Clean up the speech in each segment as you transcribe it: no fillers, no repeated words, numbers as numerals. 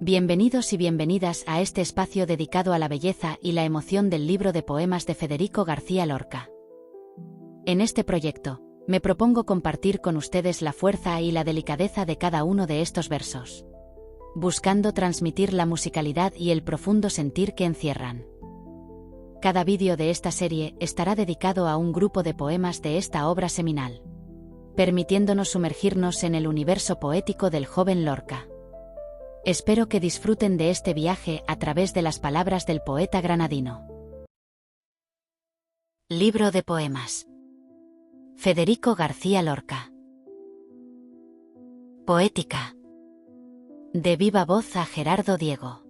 Bienvenidos y bienvenidas a este espacio dedicado a la belleza y la emoción del libro de poemas de Federico García Lorca. En este proyecto, me propongo compartir con ustedes la fuerza y la delicadeza de cada uno de estos versos, buscando transmitir la musicalidad y el profundo sentir que encierran. Cada vídeo de esta serie estará dedicado a un grupo de poemas de esta obra seminal, permitiéndonos sumergirnos en el universo poético del joven Lorca. Espero que disfruten de este viaje a través de las palabras del poeta granadino. Libro de poemas. Federico García Lorca. Poética. De viva voz a Gerardo Diego.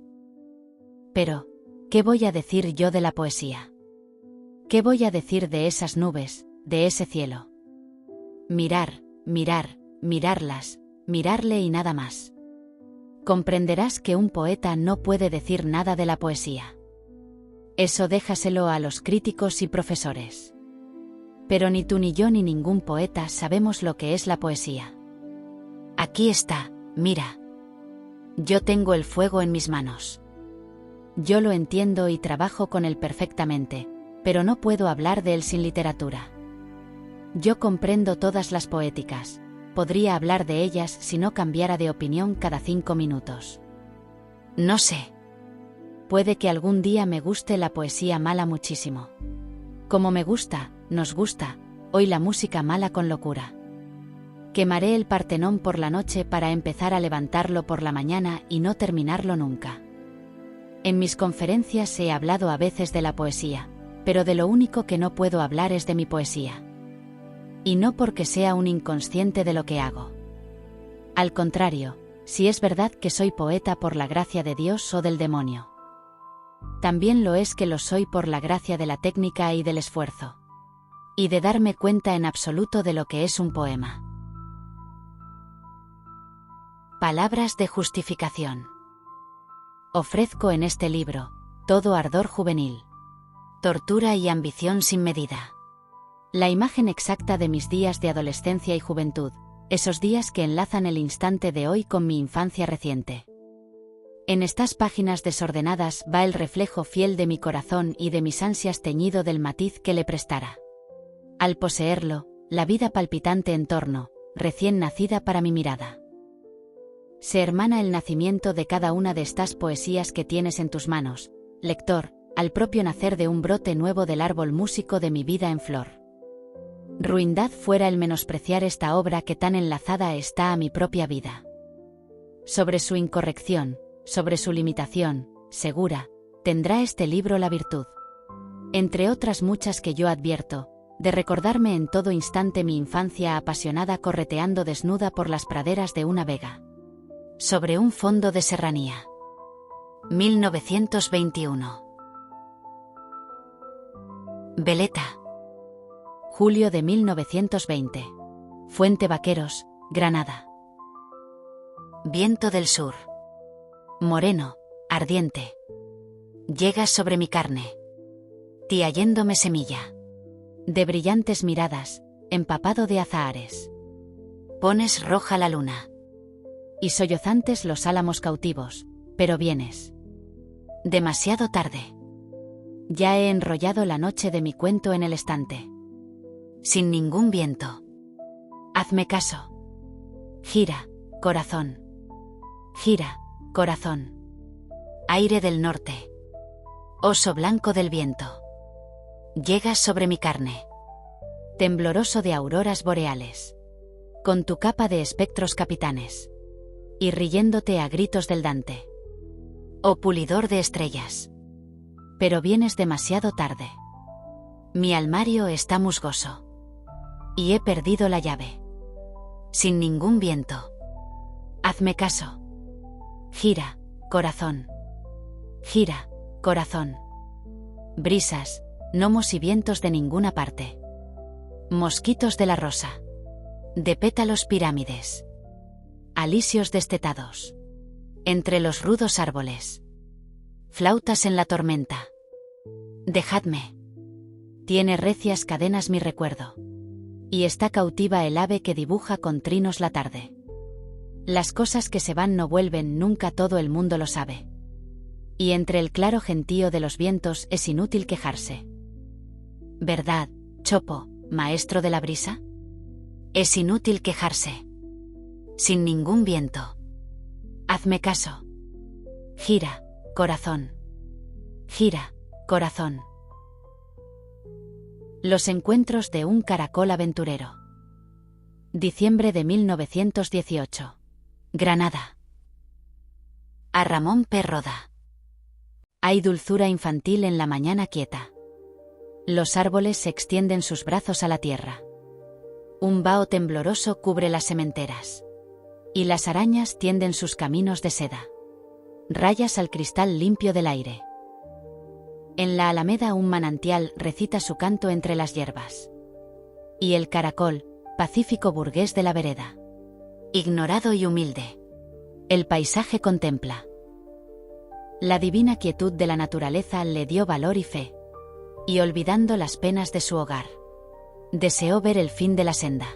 Pero, ¿qué voy a decir yo de la poesía? ¿Qué voy a decir de esas nubes, de ese cielo? Mirar, mirar, mirarlas, mirarle y nada más. Comprenderás que un poeta no puede decir nada de la poesía. Eso déjaselo a los críticos y profesores. Pero ni tú ni yo ni ningún poeta sabemos lo que es la poesía. Aquí está, mira. Yo tengo el fuego en mis manos. Yo lo entiendo y trabajo con él perfectamente, pero no puedo hablar de él sin literatura. Yo comprendo todas las poéticas. Podría hablar de ellas si no cambiara de opinión cada 5 minutos. No sé. Puede que algún día me guste la poesía mala muchísimo. Como me gusta, nos gusta, hoy la música mala con locura. Quemaré el Partenón por la noche para empezar a levantarlo por la mañana y no terminarlo nunca. En mis conferencias he hablado a veces de la poesía, pero de lo único que no puedo hablar es de mi poesía. Y no porque sea un inconsciente de lo que hago. Al contrario, si es verdad que soy poeta por la gracia de Dios o del demonio. También lo es que lo soy por la gracia de la técnica y del esfuerzo. Y de darme cuenta en absoluto de lo que es un poema. Palabras de justificación. Ofrezco en este libro todo ardor juvenil, tortura y ambición sin medida. La imagen exacta de mis días de adolescencia y juventud, esos días que enlazan el instante de hoy con mi infancia reciente. En estas páginas desordenadas va el reflejo fiel de mi corazón y de mis ansias teñido del matiz que le prestara. Al poseerlo, la vida palpitante en torno, recién nacida para mi mirada. Se hermana el nacimiento de cada una de estas poesías que tienes en tus manos, lector, al propio nacer de un brote nuevo del árbol músico de mi vida en flor. Ruindad fuera el menospreciar esta obra que tan enlazada está a mi propia vida. Sobre su incorrección, sobre su limitación, segura, tendrá este libro la virtud, entre otras muchas que yo advierto, de recordarme en todo instante mi infancia apasionada correteando desnuda por las praderas de una vega. Sobre un fondo de serranía. 1921. Veleta. Julio de 1920. Fuente Vaqueros, Granada. Viento del sur. Moreno, ardiente. Llegas sobre mi carne. Tiayéndome semilla. De brillantes miradas, empapado de azahares. Pones roja la luna. Y sollozantes los álamos cautivos, pero vienes. Demasiado tarde. Ya he enrollado la noche de mi cuento en el estante. Sin ningún viento. Hazme caso. Gira, corazón. Gira, corazón. Aire del norte. Oso blanco del viento. Llegas sobre mi carne. Tembloroso de auroras boreales. Con tu capa de espectros capitanes. Y riéndote a gritos del Dante. Oh pulidor de estrellas. Pero vienes demasiado tarde. Mi almario está musgoso. Y he perdido la llave. Sin ningún viento. Hazme caso. Gira, corazón. Gira, corazón. Brisas, gnomos y vientos de ninguna parte. Mosquitos de la rosa. De pétalos pirámides. Alisios destetados. Entre los rudos árboles. Flautas en la tormenta. Dejadme. Tiene recias cadenas mi recuerdo. Y está cautiva el ave que dibuja con trinos la tarde. Las cosas que se van no vuelven nunca, todo el mundo lo sabe. Y entre el claro gentío de los vientos es inútil quejarse. ¿Verdad, Chopo, maestro de la brisa? Es inútil quejarse. Sin ningún viento. Hazme caso. Gira, corazón. Gira, corazón. Los encuentros de un caracol aventurero. Diciembre de 1918. Granada. A Ramón P. Roda. Hay dulzura infantil en la mañana quieta. Los árboles extienden sus brazos a la tierra. Un vaho tembloroso cubre las sementeras. Y las arañas tienden sus caminos de seda. Rayas al cristal limpio del aire. En la alameda un manantial recita su canto entre las hierbas. Y el caracol, pacífico burgués de la vereda. Ignorado y humilde. El paisaje contempla. La divina quietud de la naturaleza le dio valor y fe. Y olvidando las penas de su hogar, deseó ver el fin de la senda.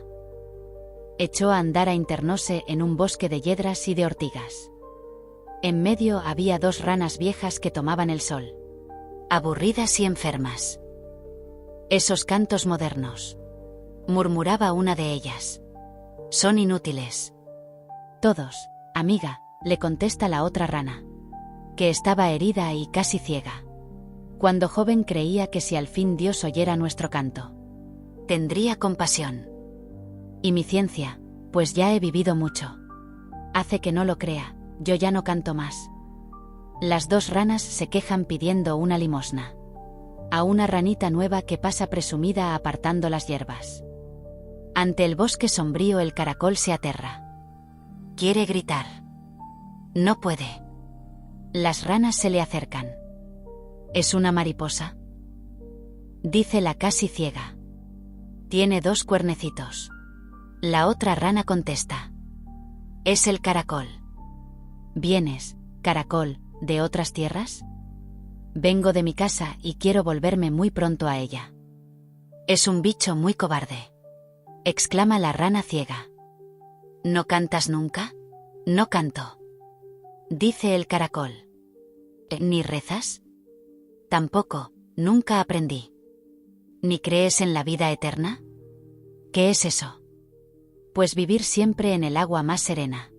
Echó a andar a internóse en un bosque de yedras y de ortigas. En medio había dos ranas viejas que tomaban el sol. Aburridas y enfermas. Esos cantos modernos. Murmuraba una de ellas. Son inútiles. Todos, amiga, le contesta la otra rana. Que estaba herida y casi ciega. Cuando joven creía que si al fin Dios oyera nuestro canto, tendría compasión. Y mi ciencia, pues ya he vivido mucho, hace que no lo crea, yo ya no canto más. Las dos ranas se quejan pidiendo una limosna. A una ranita nueva que pasa presumida apartando las hierbas. Ante el bosque sombrío el caracol se aterra. Quiere gritar. No puede. Las ranas se le acercan. ¿Es una mariposa? Dice la casi ciega. Tiene dos cuernecitos. La otra rana contesta. Es el caracol. ¿Vienes, caracol, de otras tierras? Vengo de mi casa y quiero volverme muy pronto a ella. Es un bicho muy cobarde. Exclama la rana ciega. ¿No cantas nunca? No canto. Dice el caracol. ¿Ni rezas? Tampoco, nunca aprendí. ¿Ni crees en la vida eterna? ¿Qué es eso? Pues vivir siempre en el agua más serena,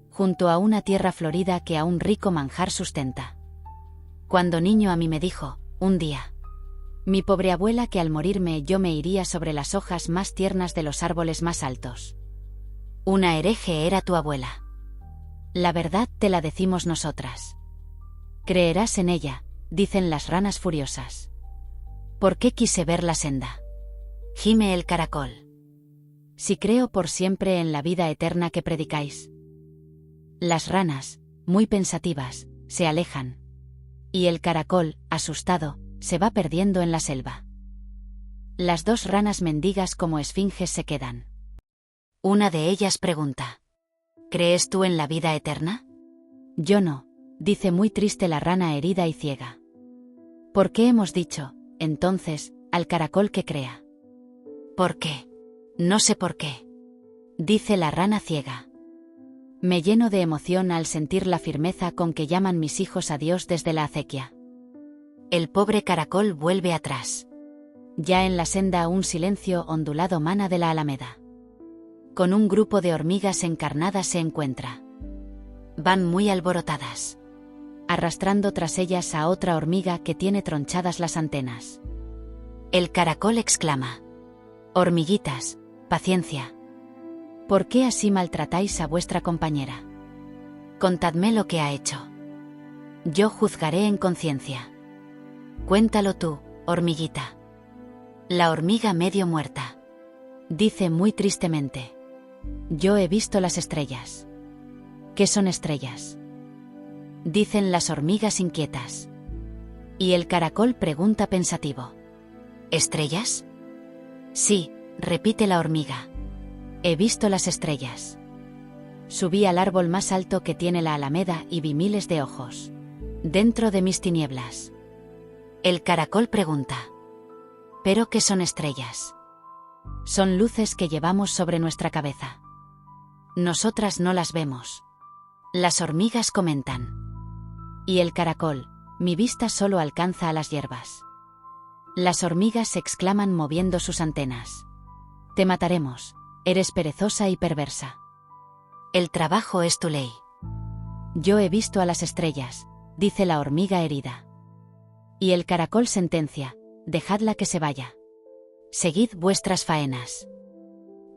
junto a una tierra florida que a un rico manjar sustenta. Cuando niño a mí me dijo, un día, mi pobre abuela, que al morirme yo me iría sobre las hojas más tiernas de los árboles más altos. Una hereje era tu abuela. La verdad te la decimos nosotras. Creerás en ella, dicen las ranas furiosas. ¿Por qué quise ver la senda? Gime el caracol. Si creo por siempre en la vida eterna que predicáis. Las ranas, muy pensativas, se alejan. Y el caracol, asustado, se va perdiendo en la selva. Las dos ranas mendigas como esfinges se quedan. Una de ellas pregunta: ¿crees tú en la vida eterna? Yo no, dice muy triste la rana herida y ciega. ¿Por qué hemos dicho, entonces, al caracol que crea? ¿Por qué? No sé por qué. Dice la rana ciega. Me lleno de emoción al sentir la firmeza con que llaman mis hijos a Dios desde la acequia. El pobre caracol vuelve atrás. Ya en la senda un silencio ondulado mana de la alameda. Con un grupo de hormigas encarnadas se encuentra. Van muy alborotadas, arrastrando tras ellas a otra hormiga que tiene tronchadas las antenas. El caracol exclama: hormiguitas, paciencia. ¿Por qué así maltratáis a vuestra compañera? Contadme lo que ha hecho. Yo juzgaré en conciencia. Cuéntalo tú, hormiguita. La hormiga medio muerta dice muy tristemente: yo he visto las estrellas. ¿Qué son estrellas? Dicen las hormigas inquietas. Y el caracol pregunta pensativo: ¿estrellas? Sí, repite la hormiga. He visto las estrellas. Subí al árbol más alto que tiene la alameda y vi miles de ojos dentro de mis tinieblas. El caracol pregunta: ¿pero qué son estrellas? Son luces que llevamos sobre nuestra cabeza. Nosotras no las vemos. Las hormigas comentan. Y el caracol, mi vista solo alcanza a las hierbas. Las hormigas exclaman moviendo sus antenas. Te mataremos, eres perezosa y perversa. El trabajo es tu ley. Yo he visto a las estrellas, dice la hormiga herida. Y el caracol sentencia, dejadla que se vaya. Seguid vuestras faenas.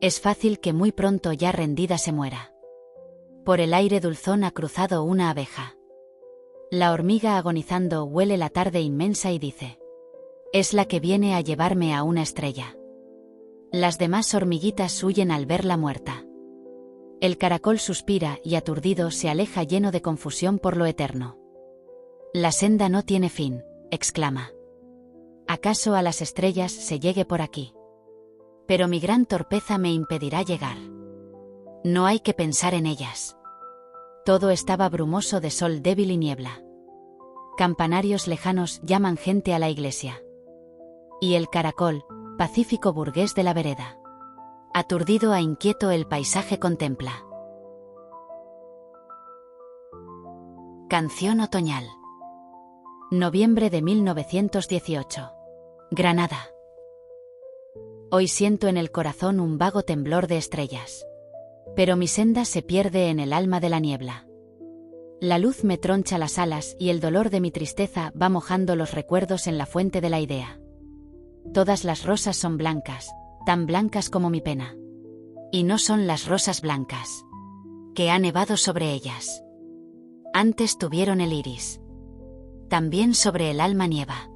Es fácil que muy pronto ya rendida se muera. Por el aire dulzón ha cruzado una abeja. La hormiga agonizando huele la tarde inmensa y dice: es la que viene a llevarme a una estrella. Las demás hormiguitas huyen al verla muerta. El caracol suspira y aturdido se aleja lleno de confusión por lo eterno. La senda no tiene fin, exclama. ¿Acaso a las estrellas se llegue por aquí? Pero mi gran torpeza me impedirá llegar. No hay que pensar en ellas. Todo estaba brumoso de sol débil y niebla. Campanarios lejanos llaman gente a la iglesia. Y el caracol, pacífico burgués de la vereda, aturdido e inquieto el paisaje contempla. Canción otoñal. Noviembre de 1918. Granada. Hoy siento en el corazón un vago temblor de estrellas. Pero mi senda se pierde en el alma de la niebla. La luz me troncha las alas y el dolor de mi tristeza va mojando los recuerdos en la fuente de la idea. Todas las rosas son blancas, tan blancas como mi pena. Y no son las rosas blancas que ha nevado sobre ellas. Antes tuvieron el iris. También sobre el alma nieva.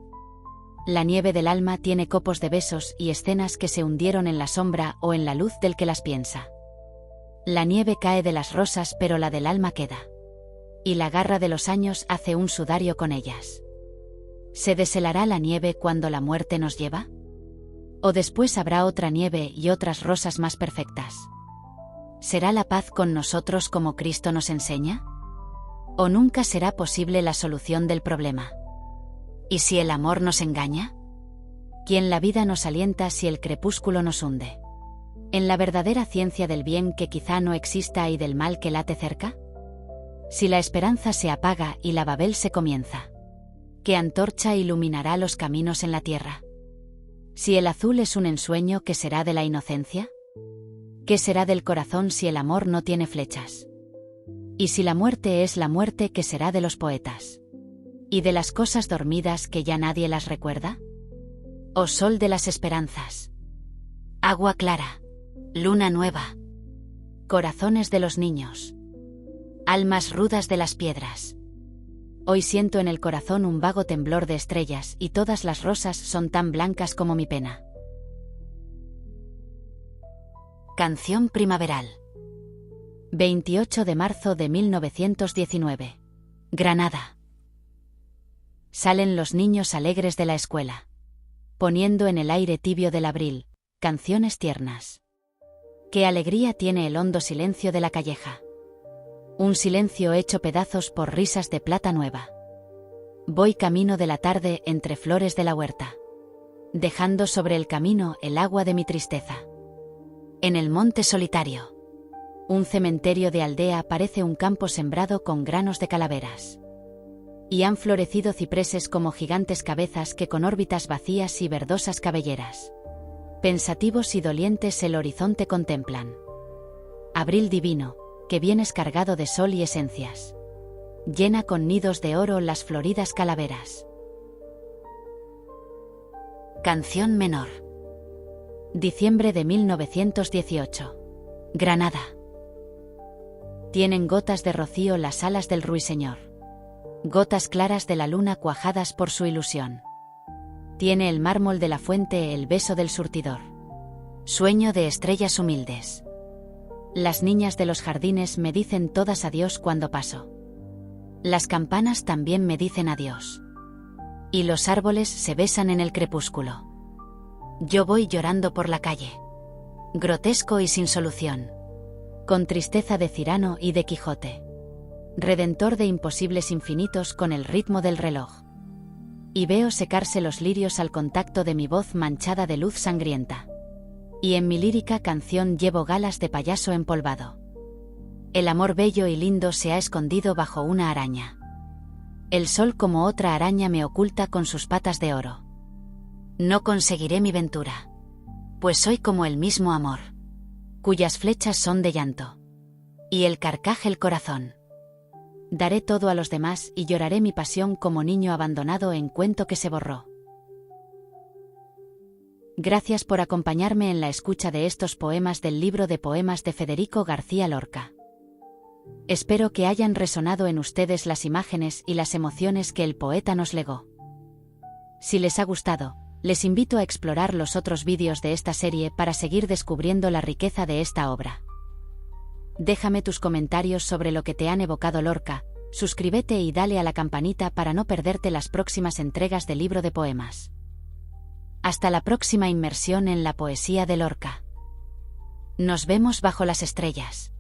La nieve del alma tiene copos de besos y escenas que se hundieron en la sombra o en la luz del que las piensa. La nieve cae de las rosas pero la del alma queda. Y la garra de los años hace un sudario con ellas. ¿Se deshelará la nieve cuando la muerte nos lleva? ¿O después habrá otra nieve y otras rosas más perfectas? ¿Será la paz con nosotros como Cristo nos enseña? ¿O nunca será posible la solución del problema? ¿Y si el amor nos engaña? ¿Quién la vida nos alienta si el crepúsculo nos hunde? ¿En la verdadera ciencia del bien que quizá no exista y del mal que late cerca? Si la esperanza se apaga y la Babel se comienza, ¿qué antorcha iluminará los caminos en la tierra? Si el azul es un ensueño, ¿qué será de la inocencia? ¿Qué será del corazón si el amor no tiene flechas? Y si la muerte es la muerte, ¿qué será de los poetas? ¿Y de las cosas dormidas que ya nadie las recuerda? Oh sol de las esperanzas, agua clara, luna nueva, corazones de los niños, almas rudas de las piedras. Hoy siento en el corazón un vago temblor de estrellas y todas las rosas son tan blancas como mi pena. Canción primaveral. 28 de marzo de 1919. Granada. Salen los niños alegres de la escuela, poniendo en el aire tibio del abril canciones tiernas. Qué alegría tiene el hondo silencio de la calleja. Un silencio hecho pedazos por risas de plata nueva. Voy camino de la tarde entre flores de la huerta, dejando sobre el camino el agua de mi tristeza. En el monte solitario, un cementerio de aldea parece un campo sembrado con granos de calaveras. Y han florecido cipreses como gigantes cabezas que con órbitas vacías y verdosas cabelleras, pensativos y dolientes el horizonte contemplan. Abril divino, que vienes cargado de sol y esencias, llena con nidos de oro las floridas calaveras. Canción menor. Diciembre de 1918. Granada. Tienen gotas de rocío las alas del ruiseñor, gotas claras de la luna cuajadas por su ilusión. Tiene el mármol de la fuente el beso del surtidor, sueño de estrellas humildes. Las niñas de los jardines me dicen todas adiós cuando paso. Las campanas también me dicen adiós. Y los árboles se besan en el crepúsculo. Yo voy llorando por la calle, grotesco y sin solución, con tristeza de Cirano y de Quijote, redentor de imposibles infinitos con el ritmo del reloj. Y veo secarse los lirios al contacto de mi voz manchada de luz sangrienta. Y en mi lírica canción llevo galas de payaso empolvado. El amor bello y lindo se ha escondido bajo una araña. El sol como otra araña me oculta con sus patas de oro. No conseguiré mi ventura, pues soy como el mismo amor, cuyas flechas son de llanto, y el carcaj el corazón. Daré todo a los demás y lloraré mi pasión como niño abandonado en cuento que se borró. Gracias por acompañarme en la escucha de estos poemas del libro de poemas de Federico García Lorca. Espero que hayan resonado en ustedes las imágenes y las emociones que el poeta nos legó. Si les ha gustado, les invito a explorar los otros vídeos de esta serie para seguir descubriendo la riqueza de esta obra. Déjame tus comentarios sobre lo que te han evocado Lorca, suscríbete y dale a la campanita para no perderte las próximas entregas del libro de poemas. Hasta la próxima inmersión en la poesía de Lorca. Nos vemos bajo las estrellas.